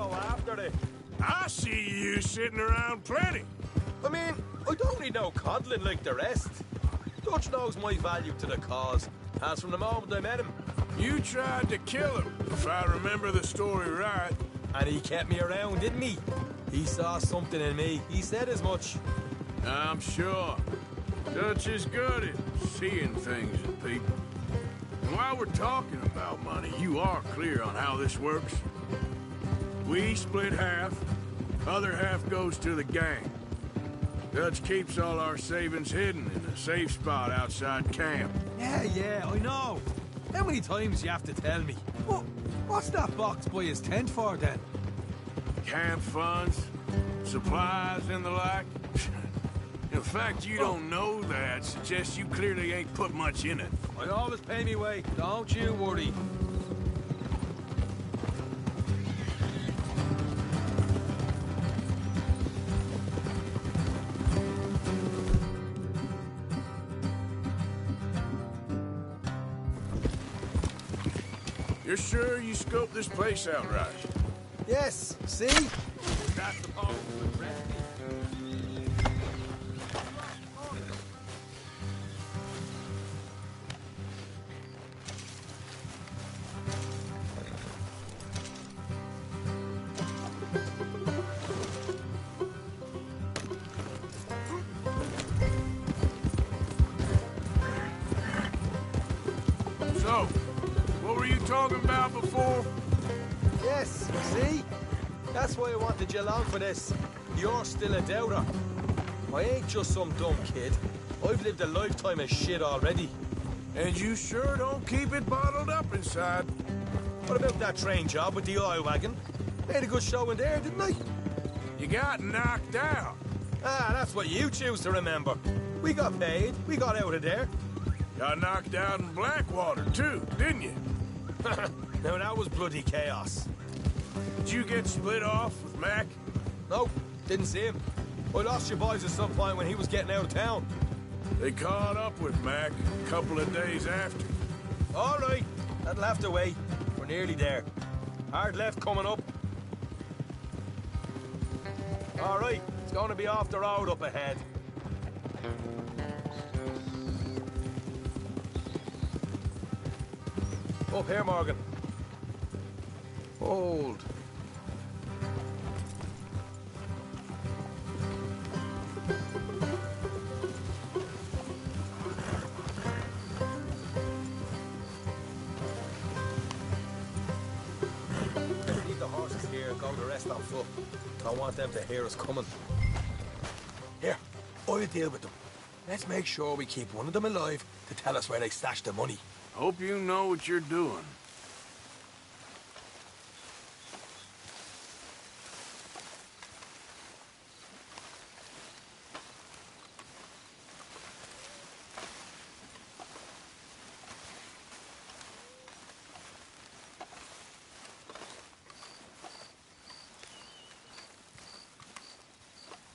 go after it. I see you sitting around plenty. I mean, I don't need no coddling like the rest. Dutch knows my value to the cause, as from the moment I met him. You tried to kill him, if I remember the story right. And he kept me around, didn't he? He saw something in me. He said as much. I'm sure. Dutch is good at seeing things in people. And while we're talking about money, you are clear on how this works. We split half, other half goes to the gang. Dutch keeps all our savings hidden in a safe spot outside camp. Yeah, I know. How many times you have to tell me? What's that box by his tent for, then? Camp funds, supplies, and the like. The fact you don't know that suggests you clearly ain't put much in it. I always pay me way. Don't you worry. You're sure you scoped this place out right? Yes, see? That's the pole. So, what were you talking about before? Yes, see? That's why I wanted you along for this. You're still a doubter. I ain't just some dumb kid. I've lived a lifetime of shit already. And you sure don't keep it bottled up inside. What about that train job with the oil wagon? Made a good show in there, didn't I? You got knocked out. Ah, that's what you choose to remember. We got paid. We got out of there. Got knocked out in Blackwater, too, didn't you? Now, that was bloody chaos. Did you get split off with Mac? Nope, didn't see him. I lost your boys at some point when he was getting out of town. They caught up with Mac a couple of days after. All right, that'll have to wait. We're nearly there. Hard left coming up. All right, it's going to be off the road up ahead. Up here, Morgan. Hold. Leave the horses here and go the rest on foot. Don't want them to hear us coming. Here, I'll deal with them. Let's make sure we keep one of them alive to tell us where they stashed the money. Hope you know what you're doing.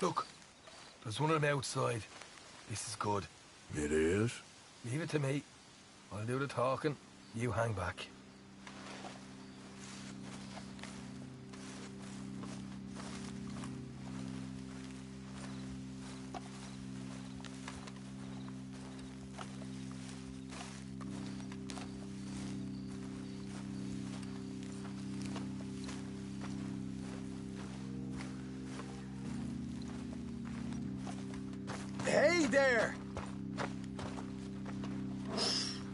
Look, there's one of them outside. This is good. It is? Leave it to me. I'll do the talking. You hang back. Hey there!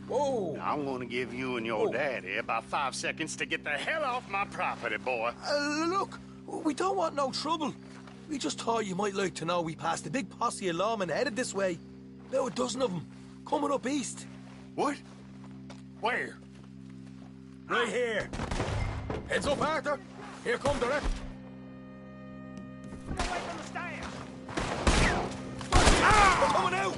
Whoa! I'm gonna give you and your daddy about 5 seconds to get the hell off my property, boy. Look, we don't want no trouble. We just thought you might like to know we passed a big posse of lawmen headed this way. About a dozen of them, coming up east. What? Where? Right here. Heads up, Arthur. Here come the rest. Get away from the stand! They're coming out!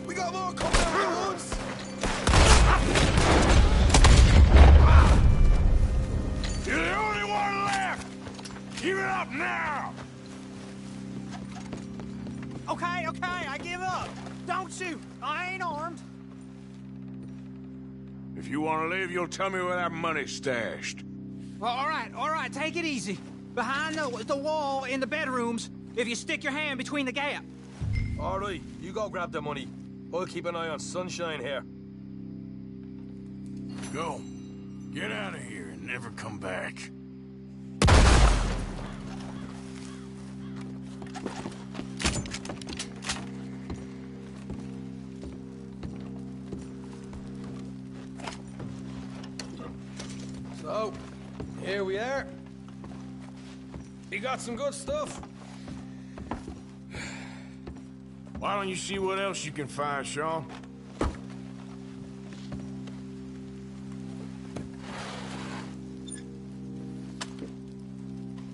We got more coming out at once! You're the only Give it up now! Okay, I give up. Don't shoot. I ain't armed. If you want to leave, you'll tell me where that money's stashed. Well, all right, take it easy. Behind the wall in the bedrooms, if you stick your hand between the gap. All right, you go grab the money. I'll keep an eye on Sunshine here. Go. Get out of here and never come back. So, here we are. You got some good stuff. Why don't you see what else you can find, Sean?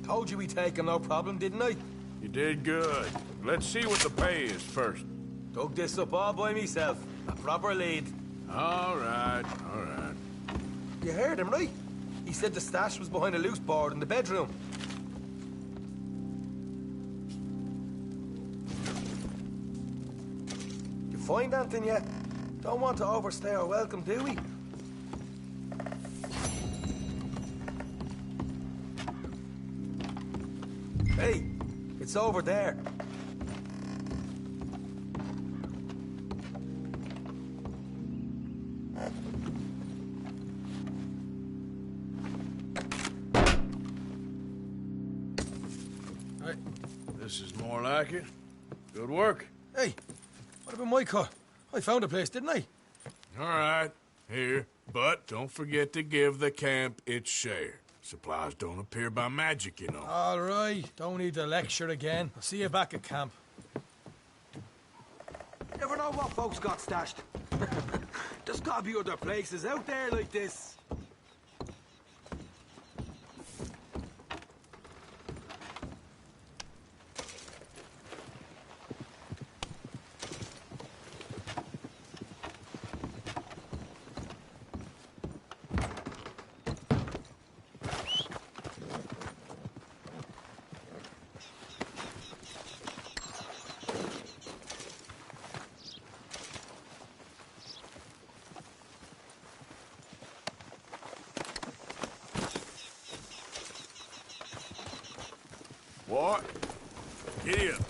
Told you we'd take him, no problem, didn't I? You did good. Let's see what the pay is first. Dug this up all by myself. A proper lead. All right, all right. You heard him, right? He said the stash was behind a loose board in the bedroom. You find anything yet? Don't want to overstay our welcome, do we? Hey, it's over there. This is more like it. Good work. Hey, what about my car? I found a place, didn't I? All right, here. But don't forget to give the camp its share. Supplies don't appear by magic, you know. All right, don't need to lecture again. I'll see you back at camp. Never know what folks got stashed. There's gotta be other places out there like this. What? Giddy up.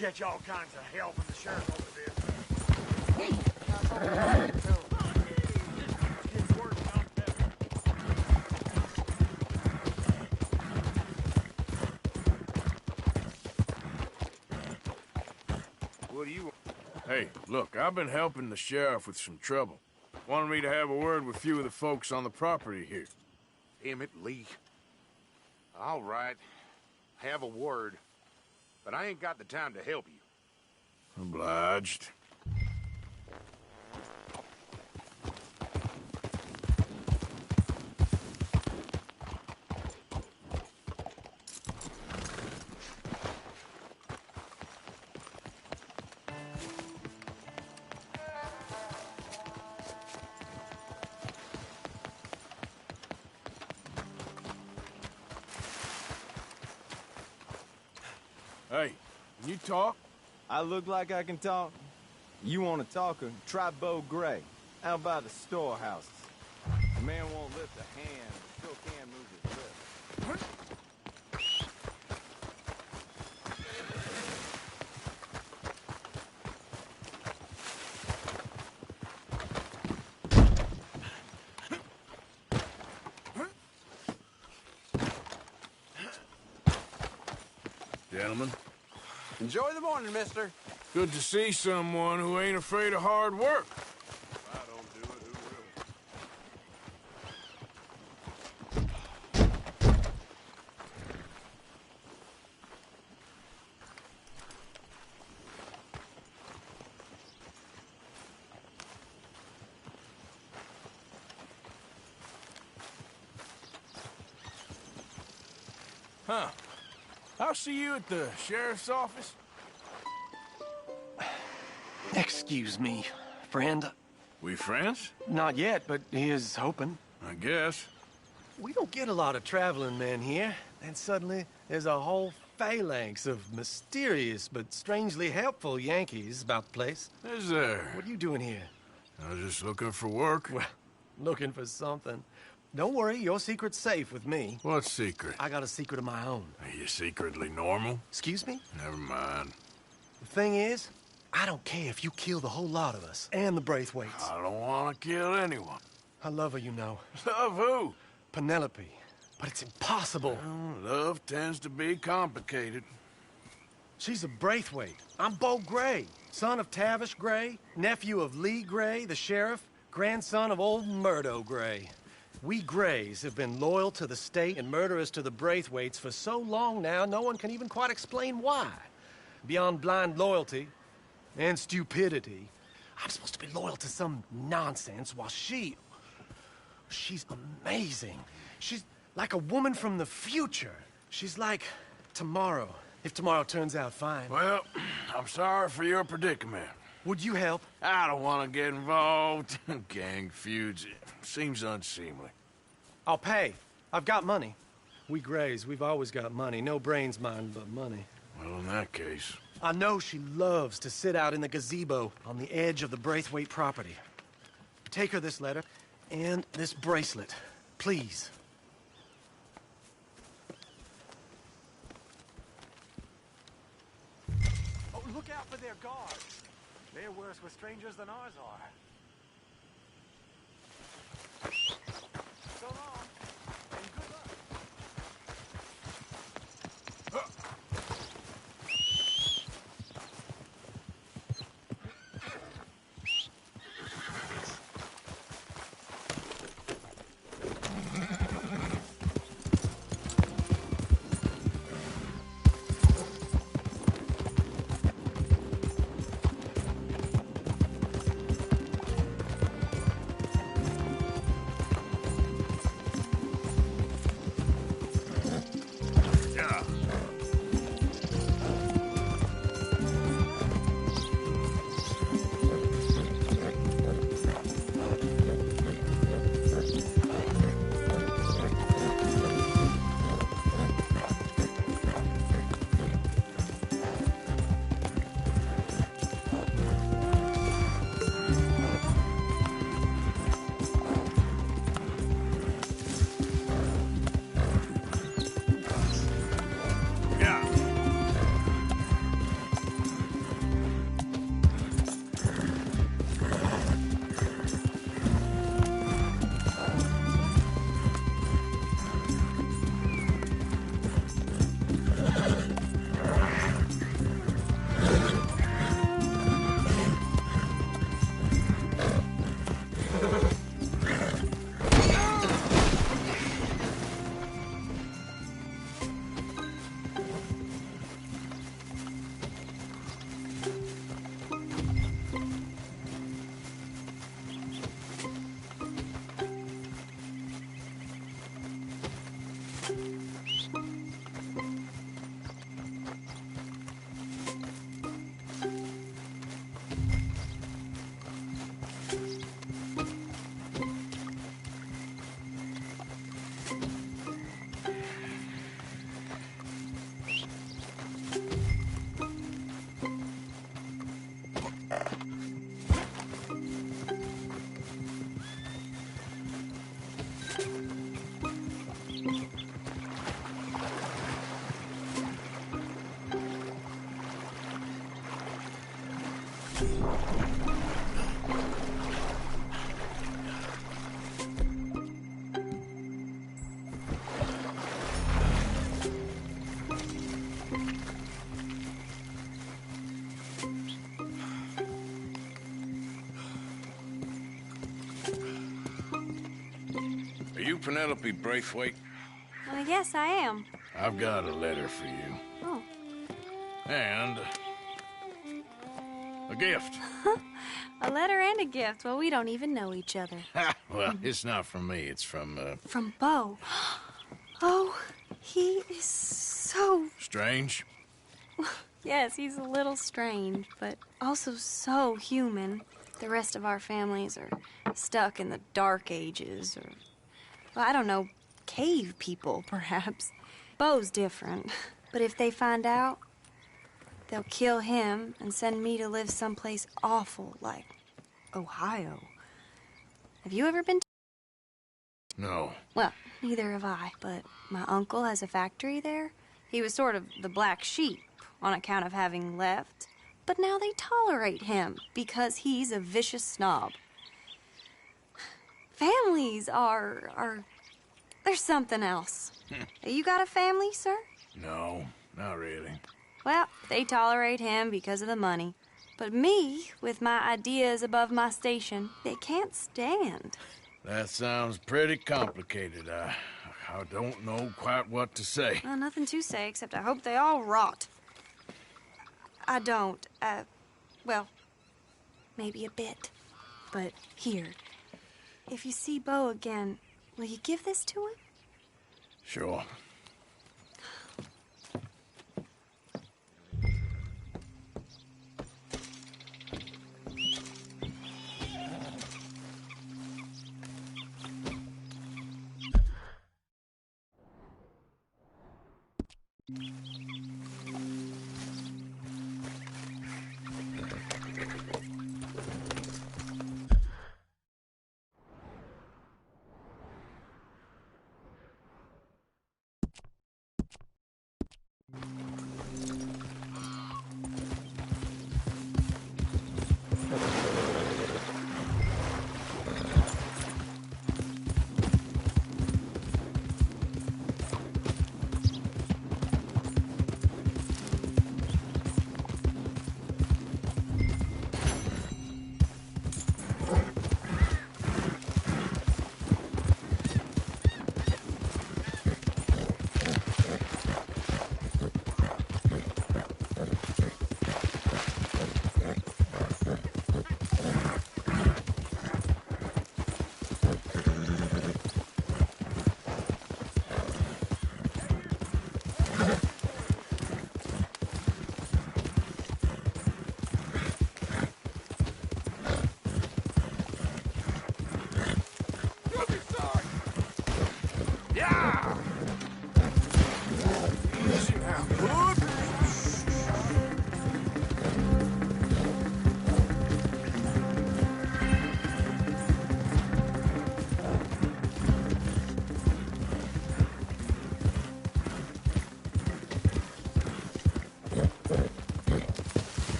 catch all kinds of hell from the sheriff over there. What do you want? Hey, look, I've been helping the sheriff with some trouble. Wanted me to have a word with a few of the folks on the property here. Damn it, Lee. All right. Have a word. But I ain't got the time to help you. Obliged. Hey, can you talk? I look like I can talk? You want to talk or try Bo Gray, out by the storehouses. The man won't lift a hand, but still can move his lips. Gentlemen, Enjoy the morning, mister. good to see someone who ain't afraid of hard work. If I don't do it, who will? Huh. I'll see you at the sheriff's office. Excuse me, friend. We friends? Not yet, but here's hoping. I guess. We don't get a lot of traveling men here, and suddenly there's a whole phalanx of mysterious but strangely helpful Yankees about the place. Is there? What are you doing here? I was just looking for work. Well, looking for something. Don't worry, your secret's safe with me. What secret? I got a secret of my own. Are you secretly normal? Excuse me? Never mind. The thing is, I don't care if you kill the whole lot of us, and the Braithwaites. I don't want to kill anyone. I love her, you know. Love who? Penelope. But it's impossible. Well, love tends to be complicated. She's a Braithwaite. I'm Bo Gray, son of Tavish Gray, nephew of Lee Gray, the sheriff, grandson of old Modo Gray. We Grays have been loyal to the state and murderous to the Braithwaites for so long now, no one can even quite explain why. Beyond blind loyalty and stupidity, I'm supposed to be loyal to some nonsense while she's amazing. She's like a woman from the future. She's like tomorrow, if tomorrow turns out fine. Well, I'm sorry for your predicament. Would you help? I don't want to get involved. Gang feuds. Seems unseemly. I'll pay. I've got money. We Grays, we've always got money. No brains, mind, but money. Well, in that case... I know she loves to sit out in the gazebo on the edge of the Braithwaite property. Take her this letter and this bracelet, please. Oh, look out for their guards. They're worse with strangers than ours are. So long, and good luck. Are you Penelope Braithwaite? Yes, I am. I've got a letter for you. Oh. And a gift. A letter and a gift. Well, we don't even know each other. Well, it's not from me. It's from, From Bo. Oh, he is so... Strange? Yes, he's a little strange, but also so human. The rest of our families are stuck in the Dark Ages, or... Well, I don't know, cave people, perhaps. Bo's different. But if they find out, they'll kill him and send me to live someplace awful like Ohio. Have you ever been to... No. Well, neither have I, but my uncle has a factory there. He was sort of the black sheep on account of having left. But now they tolerate him because he's a vicious snob. Families are... There's something else. You got a family, sir? No, not really. Well, they tolerate him because of the money. But me, with my ideas above my station, they can't stand. That sounds pretty complicated. I don't know quite what to say. Well, nothing to say, except I hope they all rot. I don't, well, maybe a bit. But here, if you see Bo again, will you give this to him? Sure.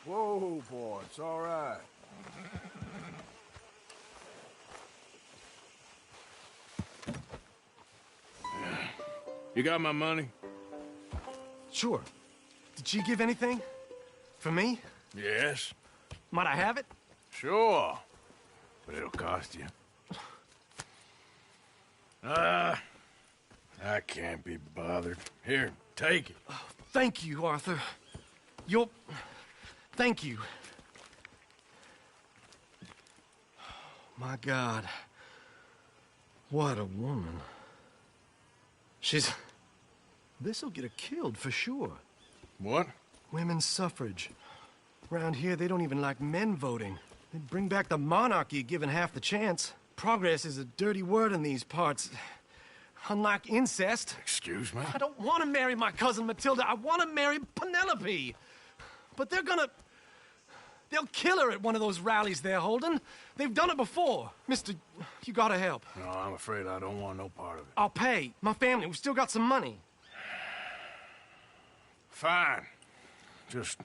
Whoa, boy, it's all right. You got my money? Sure. Did she give anything? For me? Yes. Might I have it? Sure. But it'll cost you. I can't be bothered. Here, take it. Thank you, Arthur. You'll... Thank you. My God. What a woman. She's... This'll get her killed for sure. What? Women's suffrage. Around here, they don't even like men voting. They'd bring back the monarchy given half the chance. Progress is a dirty word in these parts. Unlike incest. Excuse me? I don't want to marry my cousin Matilda. I want to marry Penelope. But they're gonna... They'll kill her at one of those rallies they're holding. They've done it before. Mister, you gotta help. No, I'm afraid I don't want no part of it. I'll pay. My family, we've still got some money. Fine. Just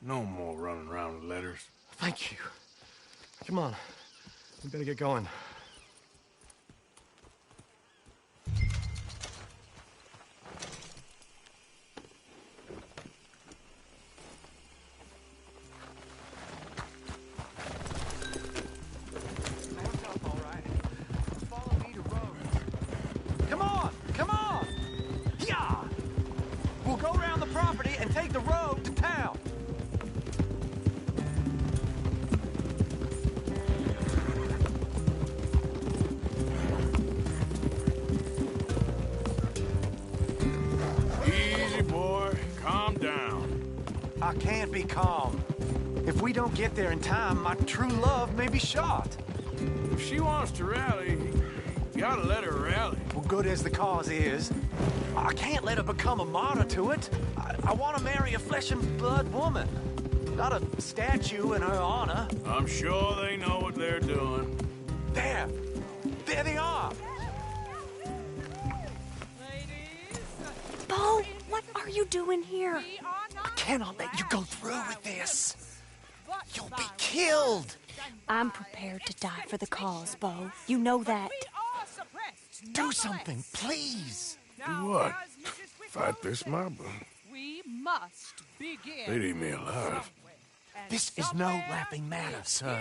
no more running around with letters. Thank you. Come on. We better get going. Come on! Come on! Yeah! We'll go around the property and take the road to town. Easy, boy. Calm down. I can't be calm. If we don't get there in time, my true love may be shot. If she wants to rally, you gotta let her rally. Well, good as the cause is, I can't let her become a martyr to it. I want to marry a flesh and blood woman, not a statue in her honor. I'm sure they know what they're doing. There! There they are! Bo, what are you doing here? I cannot let you go through with this. You'll be killed. I'm prepared to die for the cause, Bo. You know that. Do something, please. Do what? Fight this mob? We must begin. They'd eat me alive. This is no laughing matter, sir.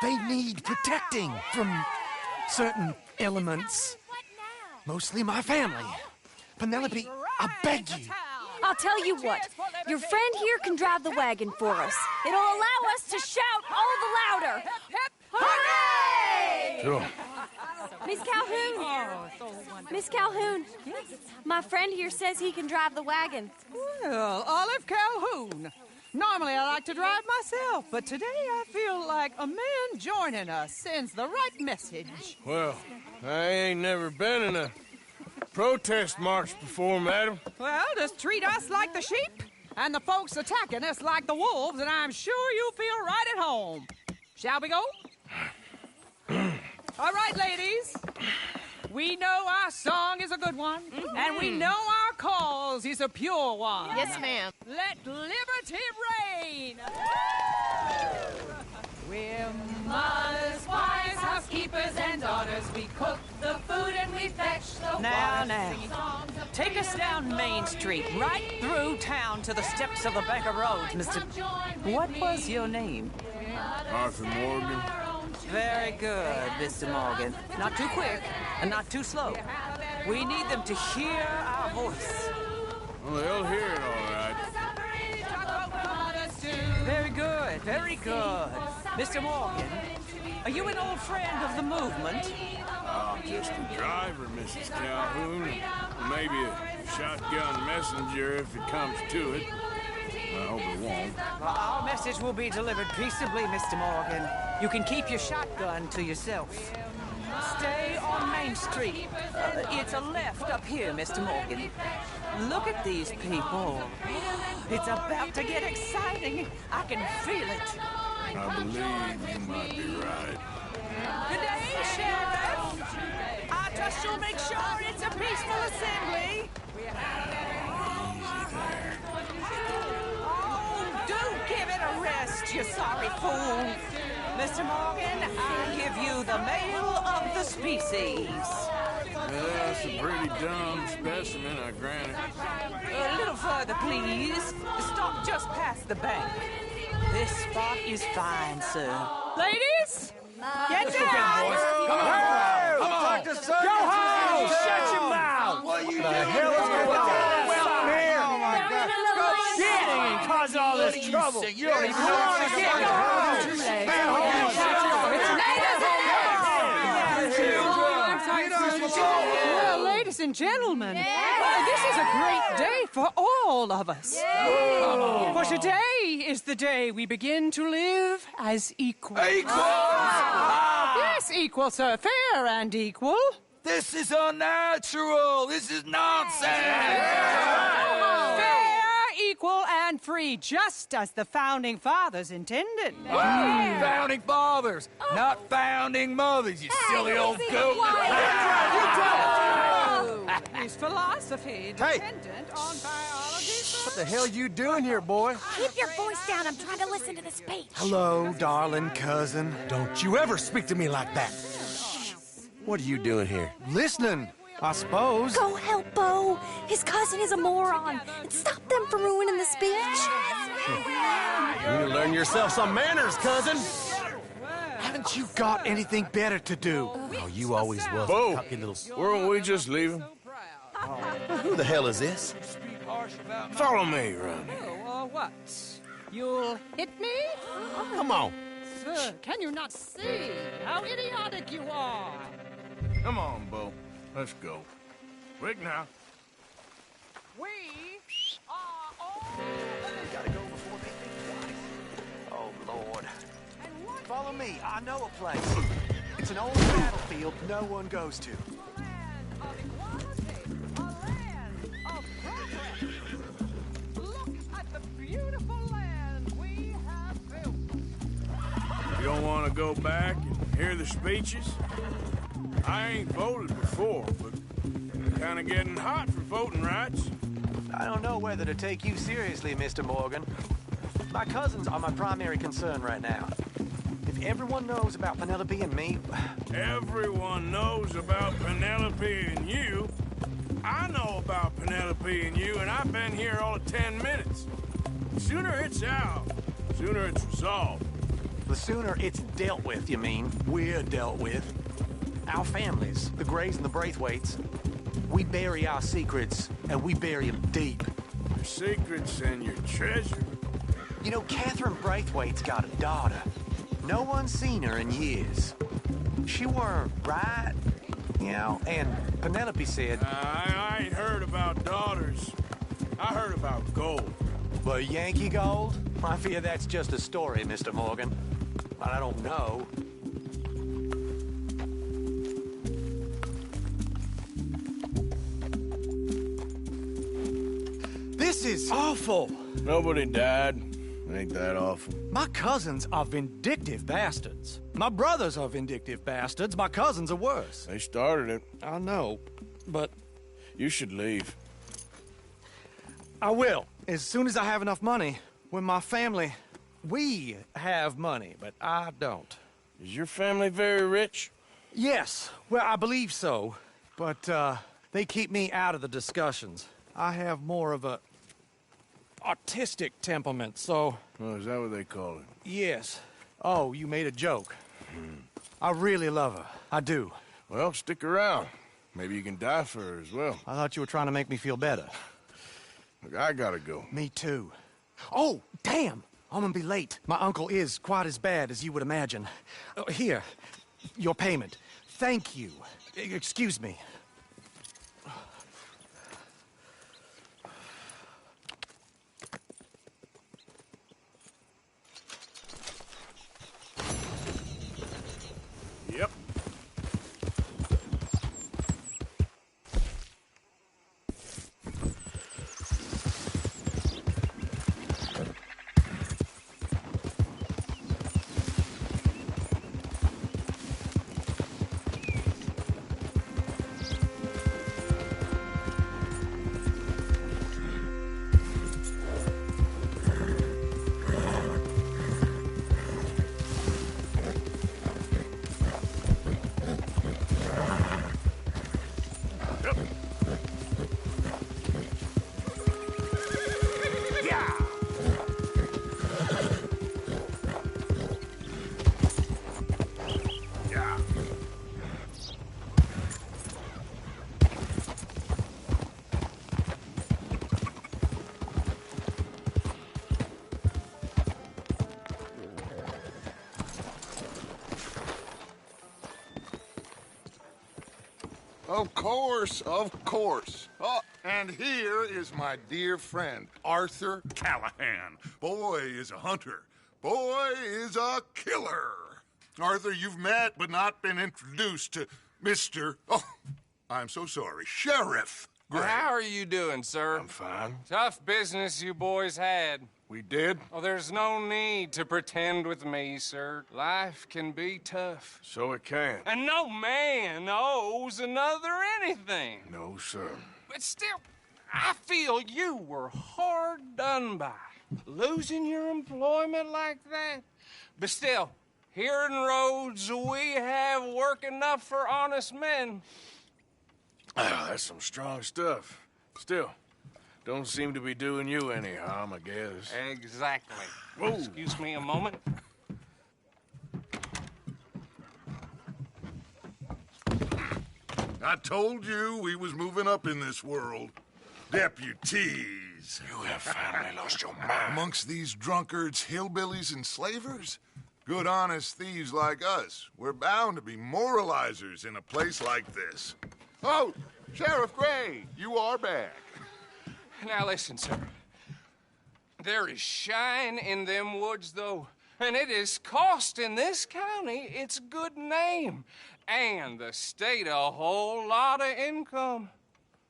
They need protecting from certain elements. Mostly my family. Penelope, I beg you. I'll tell you what. Your friend here can drive the wagon for us. It'll allow us to shout all the louder. Hooray! Sure. Miss Calhoun! Miss Calhoun, my friend here says he can drive the wagon. Well, Olive Calhoun. Normally I like to drive myself, but today I feel like a man joining us sends the right message. Well, I ain't never been in a protest march before, madam. Well, just treat us like the sheep, and the folks attacking us like the wolves, and I'm sure you'll feel right at home. Shall we go? All right, ladies. We know our song is a good one, and we know our cause is a pure one. Yes, ma'am. Let liberty reign! We're mothers, wives, housekeepers, and daughters. We cook the food and we fetch the Now. Take us down Main Street, right through town to the steps of the Banker Road, Mr. What was your name? Arthur Morgan. Very good, Mr. Morgan. Not too quick and not too slow. We need them to hear our voice. Well, they'll hear it all right. Very good, very good. Mr. Morgan, are you an old friend of the movement? I'm just a driver, Mrs. Calhoun. Maybe a shotgun messenger if it comes to it. I hope it won't. Well, our message will be delivered peaceably, Mr. Morgan. You can keep your shotgun to yourself. Stay on Main Street. It's a left up here, Mr. Morgan. Look at these people. It's about to get exciting. I can feel it. I believe you might be right. Good day, Sheriff. I trust you'll make sure it's a peaceful assembly. Oh, do give it a rest, you sorry fool. Mr. Morgan, I give you the male of the species. That's a pretty dumb specimen, I grant it. A little further, please. Stop just past the bank. This spot is fine, sir. Ladies, get down! Come on! Go home! Shut your mouth! What are you doing? The hell is going on? Well, here! Oh, my God. Go shit! And cause all this trouble. You don't even know what to get. Well, ladies and gentlemen, this is a great day for all of us. For today is the day we begin to live as equals. Yes, equal, sir. Fair and equal. This is unnatural. This is nonsense. Fair, equal, and free, just as the Founding Fathers intended. Founding fathers, not founding mothers, you silly old goat. His philosophy dependent on biology. What the hell you doing here, boy? Keep your voice down. I'm trying to listen to the speech. Hello, darling cousin. Don't you ever speak to me like that. What are you doing here? Listening, I suppose. Go help Bo. His cousin is a moron. And stop them from ruining the speech. You need to learn yourself some manners, cousin. Haven't you got anything better to do? Oh, you always was Bo, a cocky little... weren't we just leaving? Who the hell is this? Follow me, Ronnie. What? You'll hit me? Come on. Sir, can you not see how idiotic you are? Come on, Bo. Let's go. Quick now. We are all... Gotta go before they think twice. Oh, Lord. Follow me. I know a place. It's an old battlefield no one goes to. Of equality, a land of progress. Look at the beautiful land we have built. You don't want to go back and hear the speeches? I ain't voted before, but kind of getting hot for voting rights. I don't know whether to take you seriously, Mr. Morgan. My cousins are my primary concern right now. If everyone knows about Penelope and me... Everyone knows about Penelope and you. I know about Penelope and you, and I've been here all of 10 minutes. Sooner it's out, sooner it's resolved. The sooner it's dealt with, you mean? We're dealt with. Our families, the Grays and the Braithwaites, we bury our secrets, and we bury them deep. Your secrets and your treasure. You know, Catherine Braithwaite's got a daughter. No one's seen her in years. She weren't right, you know, and Penelope said... I ain't heard about daughters. I heard about gold. But Yankee gold? I fear that's just a story, Mr. Morgan. But I don't know. This is awful. Nobody died. Ain't that awful? My cousins are vindictive bastards. My brothers are vindictive bastards. My cousins are worse. They started it. I know, but You should leave. I will. As soon as I have enough money. When my family... We have money, but I don't. Is your family very rich? Yes. Well, I believe so. But, they keep me out of the discussions. I have more of a... artistic temperament, so... Oh, is that what they call it? Yes. Oh, you made a joke. I really love her. I do. Well, stick around. Maybe you can die for her as well. I thought you were trying to make me feel better. Look, I gotta go. Me too. Oh, damn! I'm gonna be late. My uncle is quite as bad as you would imagine. Here, your payment. Thank you. Excuse me. Yep. Of course, of course. Oh, and here is my dear friend, Arthur Callahan. Boy is a hunter. Boy is a killer. Arthur, you've met but not been introduced to Mr. Oh, I'm so sorry, Sheriff Gray. Well, how are you doing, sir? I'm fine. Tough business you boys had. We did? Oh, there's no need to pretend with me, sir. Life can be tough. So it can. And no man owes another anything. No, sir. But still, I feel you were hard done by. Losing your employment like that. But still, here in Rhodes, we have work enough for honest men. Ah, that's some strong stuff. Still, don't seem to be doing you any harm, I guess. Exactly. Whoa. Excuse me a moment. I told you we was moving up in this world. Deputies. You have finally lost your mind. Amongst these drunkards, hillbillies, and slavers? Good, honest thieves like us. We're bound to be moralizers in a place like this. Oh, Sheriff Gray, you are back. Now listen, sir. There is shine in them woods, though, and it is costing this county its good name and the state a whole lot of income.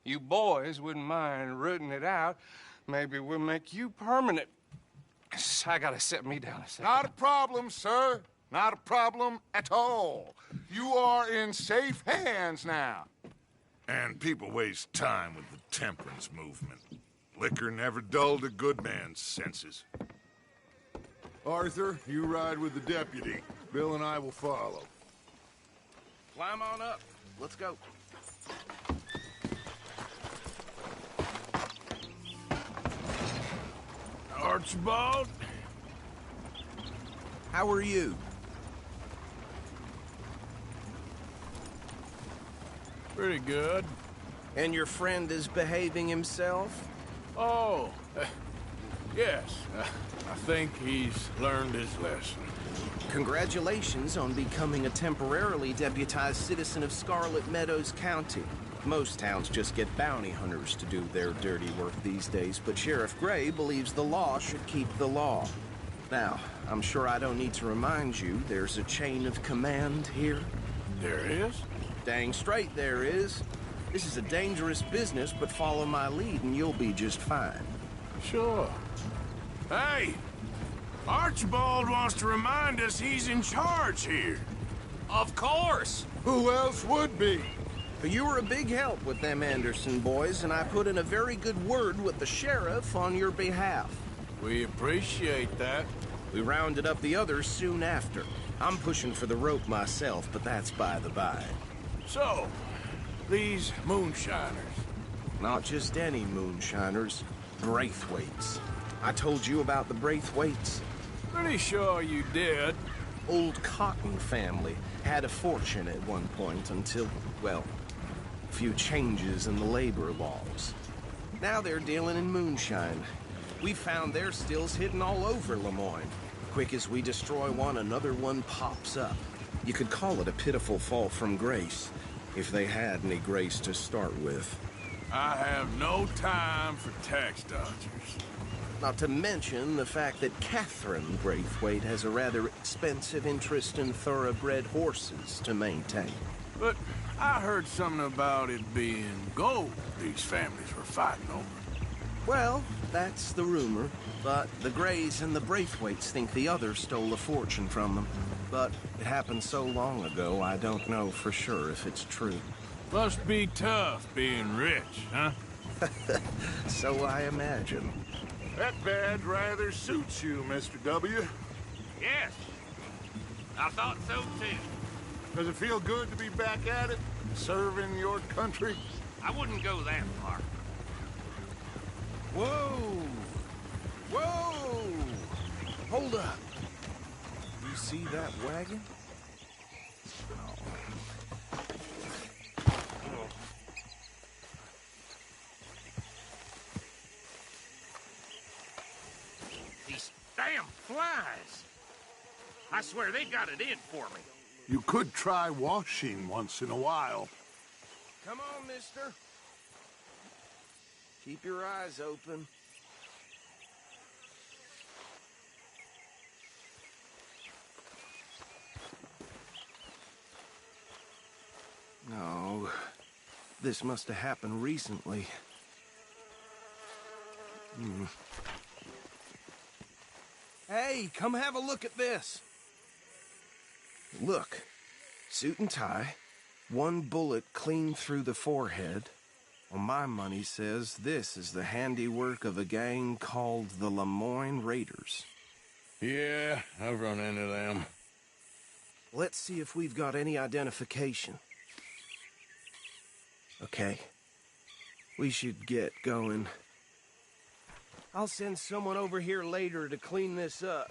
You boys wouldn't mind rooting it out. Maybe we'll make you permanent. I gotta set me down a second. Not a problem, sir. Not a problem at all. You are in safe hands now. And people waste time with the temperance movement. Liquor never dulled a good man's senses. Arthur, you ride with the deputy. Bill and I will follow. Climb on up. Let's go. Archibald? How are you? Pretty good. And your friend is behaving himself? Oh, yes. I think he's learned his lesson. Congratulations on becoming a temporarily deputized citizen of Scarlet Meadows County. Most towns just get bounty hunters to do their dirty work these days, but Sheriff Gray believes the law should keep the law. Now, I'm sure I don't need to remind you there's a chain of command here. There is? Dang straight there is. This is a dangerous business, but follow my lead and you'll be just fine. Sure. Hey! Archibald wants to remind us he's in charge here. Of course! Who else would be? But you were a big help with them Anderson boys, and I put in a very good word with the sheriff on your behalf. We appreciate that. We rounded up the others soon after. I'm pushing for the rope myself, but that's by the by. So, these moonshiners. Not just any moonshiners, Braithwaites. I told you about the Braithwaites. Pretty sure you did. Old Cotton family had a fortune at one point until, well, a few changes in the labor laws. Now they're dealing in moonshine. We found their stills hidden all over Lemoyne. Quick as we destroy one, another one pops up. You could call it a pitiful fall from grace, if they had any grace to start with. I have no time for tax dodgers. Not to mention the fact that Catherine Braithwaite has a rather expensive interest in thoroughbred horses to maintain. But I heard something about it being gold these families were fighting over. Well, that's the rumor. But the Grays and the Braithwaites think the others stole a fortune from them. But it happened so long ago, I don't know for sure if it's true. Must be tough being rich, huh? So I imagine. That badge rather suits you, Mr. W. Yes. I thought so, too. Does it feel good to be back at it, serving your country? I wouldn't go that far. Whoa! Whoa! Hold up. You see that wagon? These damn flies. I swear they got it in for me. You could try washing once in a while. Come on, mister. Keep your eyes open. No, this must have happened recently. Hey, come have a look at this. Look, suit and tie, one bullet clean through the forehead. Well, my money says this is the handiwork of a gang called the Lemoyne Raiders. Yeah, I've run into them. Let's see if we've got any identification. Okay. We should get going. I'll send someone over here later to clean this up.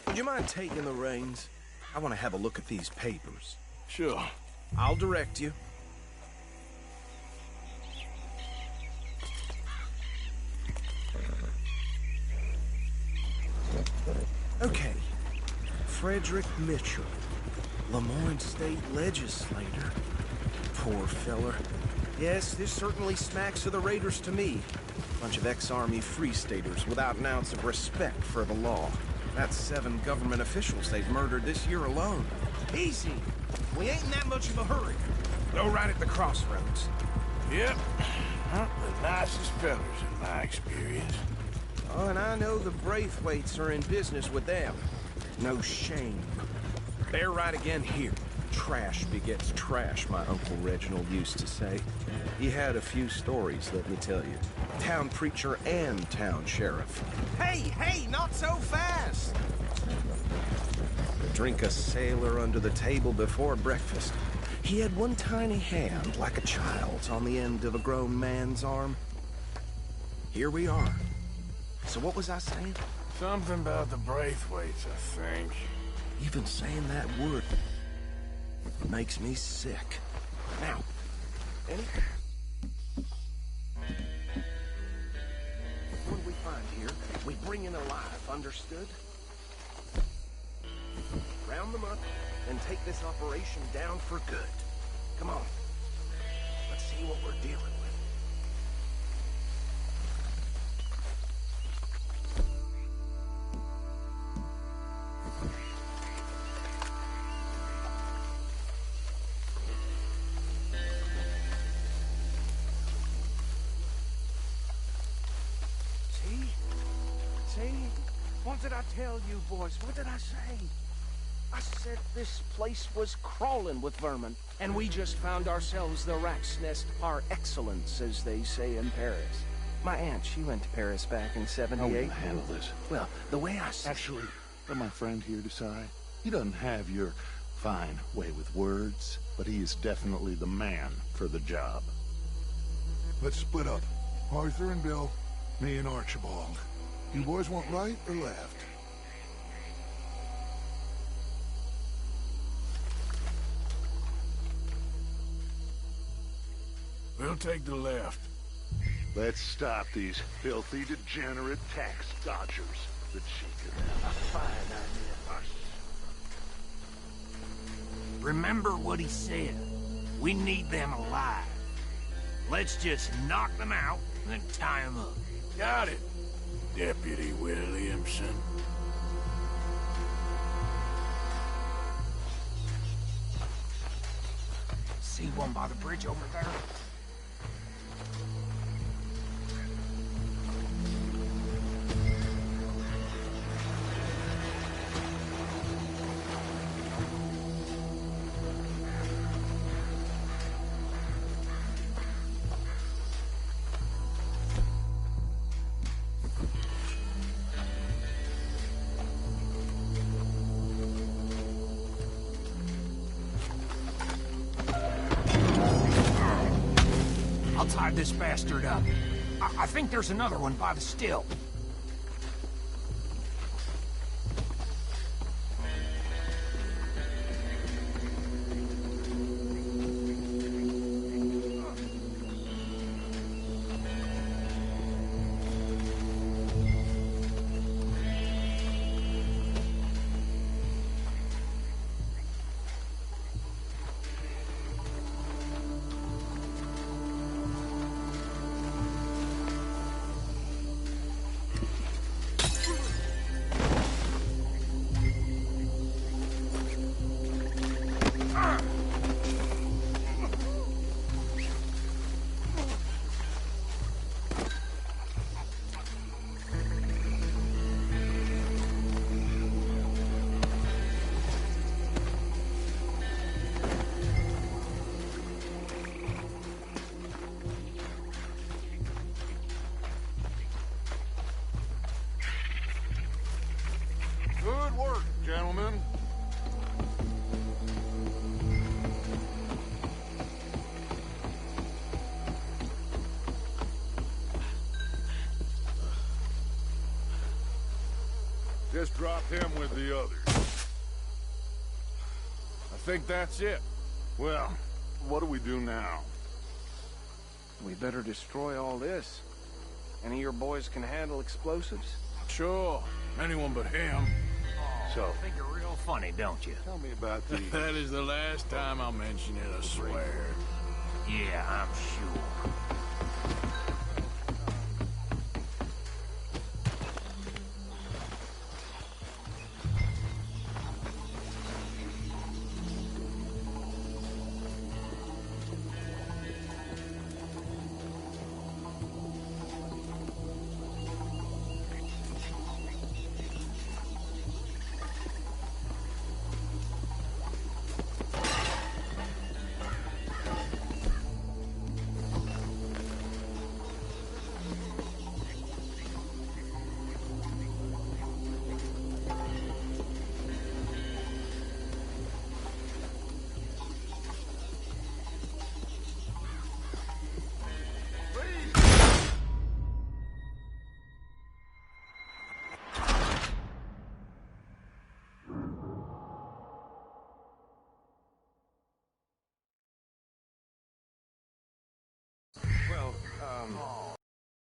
Would you mind taking the reins? I want to have a look at these papers. Sure. I'll direct you. Okay. Frederick Mitchell, Lemoyne State Legislator. Poor feller. Yes, this certainly smacks of the Raiders to me. Bunch of ex-Army Free Staters without an ounce of respect for the law. That's 7 government officials they've murdered this year alone. Easy! We ain't in that much of a hurry. Go right at the crossroads. Yep. Not the nicest fellas in my experience. Oh, and I know the Braithwaites are in business with them. No shame. Bear right again here. Trash begets trash, my Uncle Reginald used to say. He had a few stories, let me tell you. Town preacher and town sheriff. Hey, not so fast! Drink a sailor under the table before breakfast. He had one tiny hand, like a child's, on the end of a grown man's arm. Here we are. So what was I saying? Something about the Braithwaites, I think. Even saying that word makes me sick. Now, what we find here, we bring in alive, understood? Round them up and take this operation down for good. Come on. Let's see what we're dealing with. What did I tell you, boys? What did I say? I said this place was crawling with vermin, and we just found ourselves the rat's nest par excellence, as they say in Paris. My aunt, she went to Paris back in '78. How will you handle this? Well, the way I see... Actually, let my friend here decide. He doesn't have your fine way with words, but he is definitely the man for the job. Let's split up. Arthur and Bill, me and Archibald. You boys want right or left? We'll take the left. Let's stop these filthy, degenerate tax dodgers. The cheek of them. A fine idea. Remember what he said. We need them alive. Let's just knock them out and then tie them up. Got it, Deputy Williamson. See one by the bridge over there? I'll tie this bastard up. I think there's another one by the still. Just drop him with the others. I think that's it. Well, what do we do now? We better destroy all this. Any of your boys can handle explosives? Sure. Anyone but him. So, I think you're real funny, don't you? Tell me about these. That is the last time I'll mention it, I swear. Yeah, I'm sure.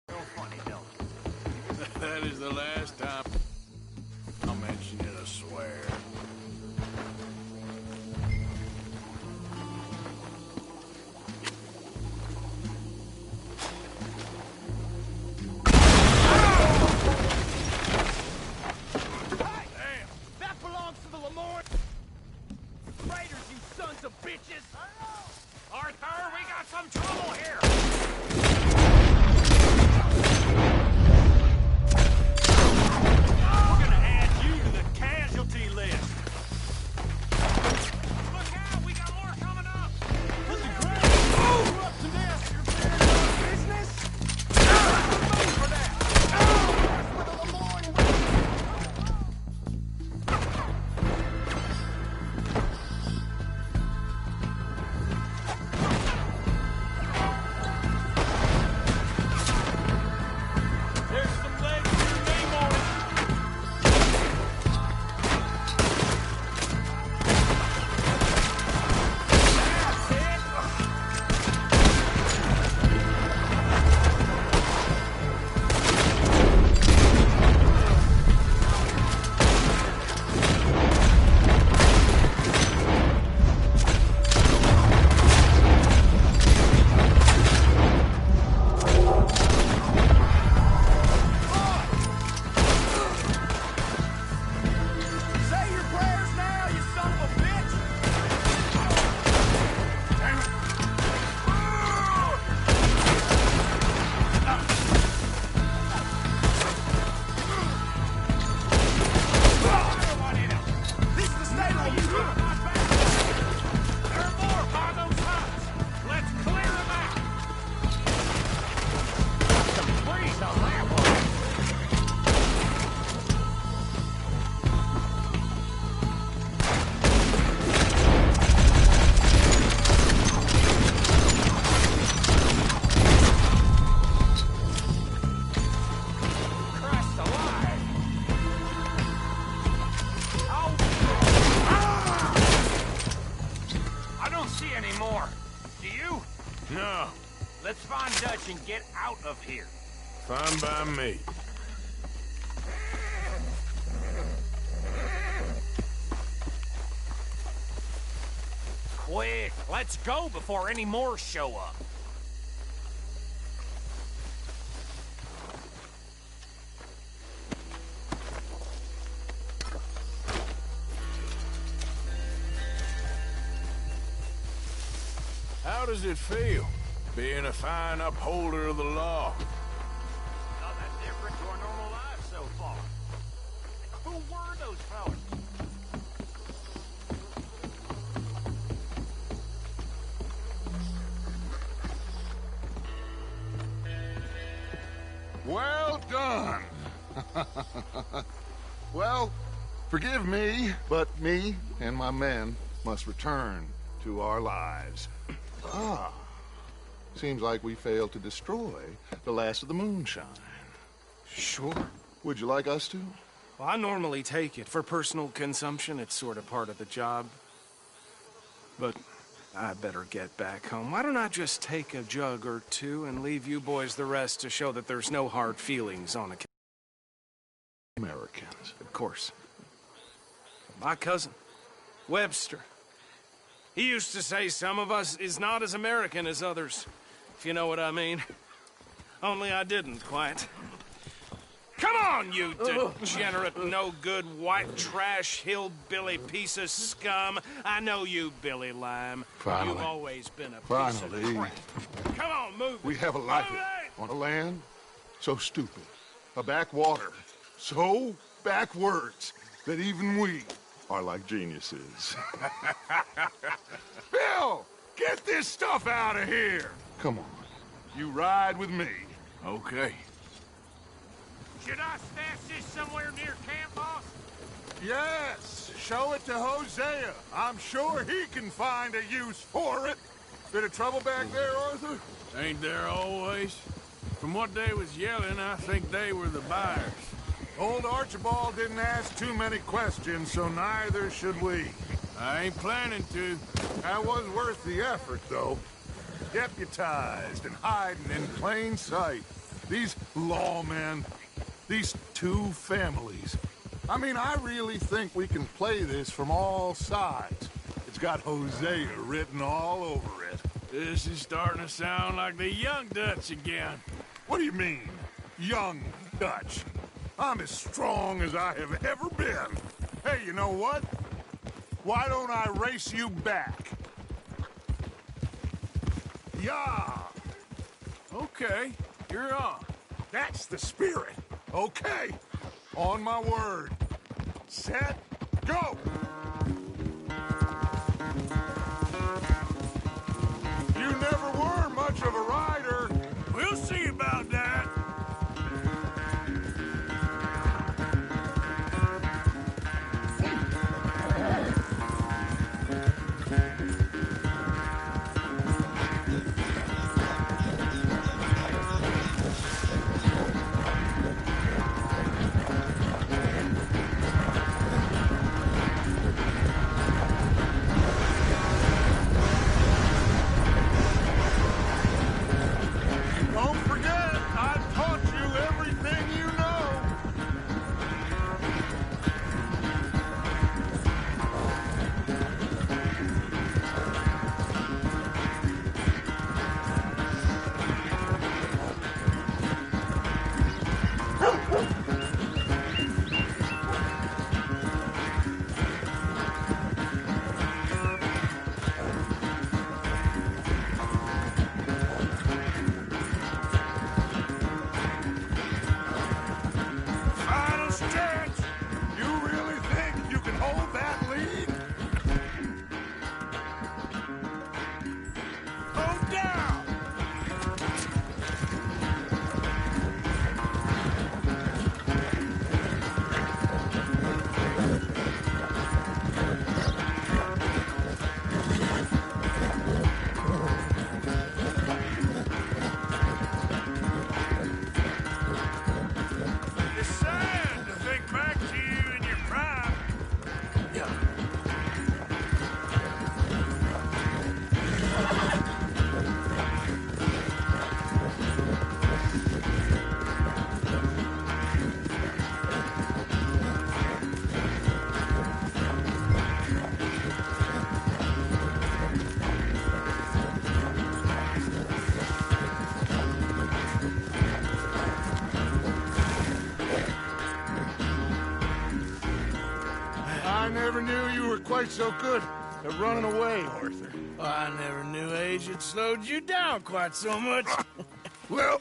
Real funny, don't you? That is the last time I'll mention it, I swear. that belongs to the Lemoyne Raiders, you sons of bitches! Arthur, we got some trouble here! We're gonna add you to the casualty list! Look out, we got more coming up! Listen, Greg! You're up to this! You're better know business? Move for that! For the Lemoyne Raiders! There's some legs with your name on it! That's it! Say your prayers now, you son of a bitch! This is the state of you! There are more by those huts! Let's clear them out! Some freeze on that one! Christ alive! I don't see any more. Do you? No, Let's find Dutch and get out of here. fine by me. Quick, let's go before any more show up. How does it feel, being a fine upholder of the law? Nothing different to our normal lives so far. Who were those fellas? Well done. Well, forgive me, but me and my men must return to our lives. Ah, seems like we failed to destroy the last of the moonshine. Sure. Would you like us to? Well, I normally take it. For personal consumption, it's sort of part of the job. But I better get back home. Why don't I just take a jug or two and leave you boys the rest to show that there's no hard feelings on account Americans, of course. My cousin, Webster, he used to say some of us is not as American as others, if you know what I mean. Only I didn't quite. Come on, you degenerate, no-good, white trash, hillbilly piece of scum. I know you, Billy Lime. Finally. You've always been a piece of crap. Come on, move. We have a life on a land so stupid, a backwater so backwards that even we are like geniuses. Bill, get this stuff out of here. Come on, you ride with me. Okay. Should I stash this somewhere near camp, boss? Yes, show it to Hosea. I'm sure he can find a use for it. Bit of trouble back there, Arthur? Ain't there always? From what they was yelling, I think they were the buyers. Old Archibald didn't ask too many questions, so neither should we. I ain't planning to. That was worth the effort, though. Deputized and hiding in plain sight. These lawmen, these two families. I mean, I really think we can play this from all sides. It's got Hosea written all over it. This is starting to sound like the Young Dutch again. What do you mean, Young Dutch? I'm as strong as I have ever been. Hey, you know what? Why don't I race you back? Yeah! Okay, you're on. That's the spirit. Okay, on my word. Set, go! You never were much of a rider. We'll see about that. Don't forget, I taught you everything you know. Final stretch! You really think you can hold that lead? Hold down! It's sad to think back to you in your prime. I never knew you were quite so good at running away, Arthur. I never knew age had slowed you down quite so much. Well,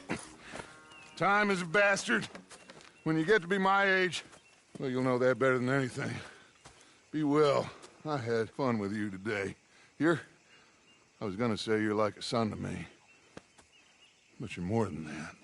time is a bastard. When you get to be my age, well, you'll know that better than anything. Be well. I had fun with you today. I was gonna say you're like a son to me. But you're more than that.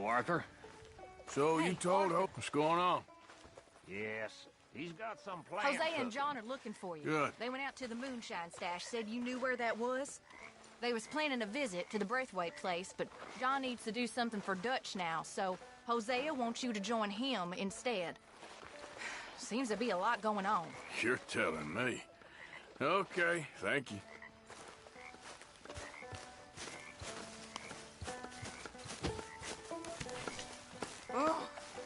Arthur. So you told Hope what's going on? Yes, he's got some plans. Jose and John are looking for you. Good. They went out to the moonshine stash, said you knew where that was. They was planning a visit to the Braithwaite place, but John needs to do something for Dutch now, so Hosea wants you to join him instead. Seems to be a lot going on. You're telling me. Okay, thank you. Oh,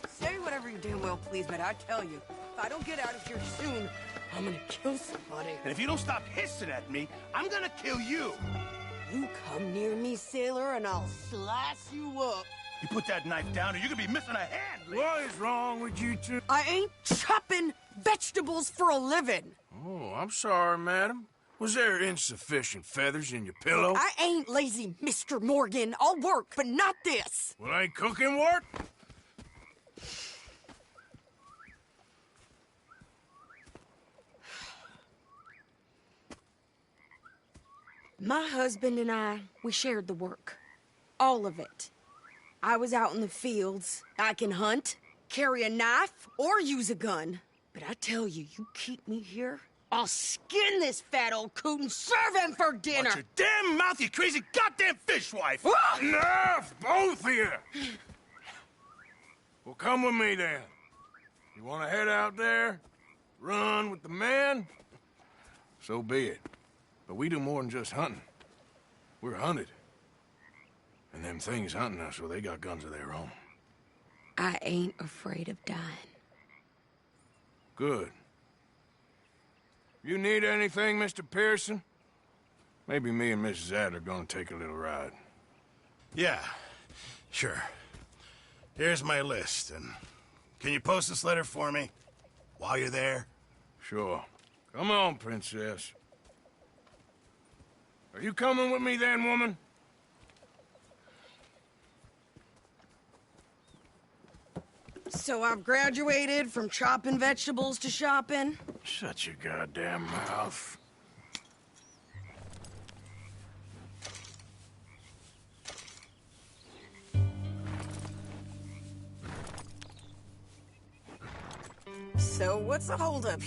say whatever you damn well please, but I tell you, if I don't get out of here soon, I'm gonna kill somebody. And if you don't stop hissing at me, I'm gonna kill you. You come near me, sailor, and I'll slice you up. You put that knife down or you're gonna be missing a hand. What is wrong with you two? I ain't chopping vegetables for a living. Oh, I'm sorry, madam. Was there insufficient feathers in your pillow? I ain't lazy, Mr. Morgan. I'll work, but not this. Well, ain't cooking work? My husband and I, we shared the work. All of it. I was out in the fields. I can hunt, carry a knife, or use a gun. But I tell you, you keep me here, I'll skin this fat old coot and serve him for dinner. Watch your damn mouth, you crazy goddamn fishwife. Enough, both of you. Well, come with me then. You want to head out there, run with the men? So be it. But we do more than just hunting. We're hunted. And them things hunting us, well, they got guns of their own. I ain't afraid of dying. Good. You need anything, Mr. Pearson? Maybe me and Mrs. Adler are gonna take a little ride. Yeah, sure. Here's my list, and can you post this letter for me while you're there? Sure. Come on, Princess. Are you coming with me then, woman? So I've graduated from chopping vegetables to shopping? Shut your goddamn mouth. So what's the holdup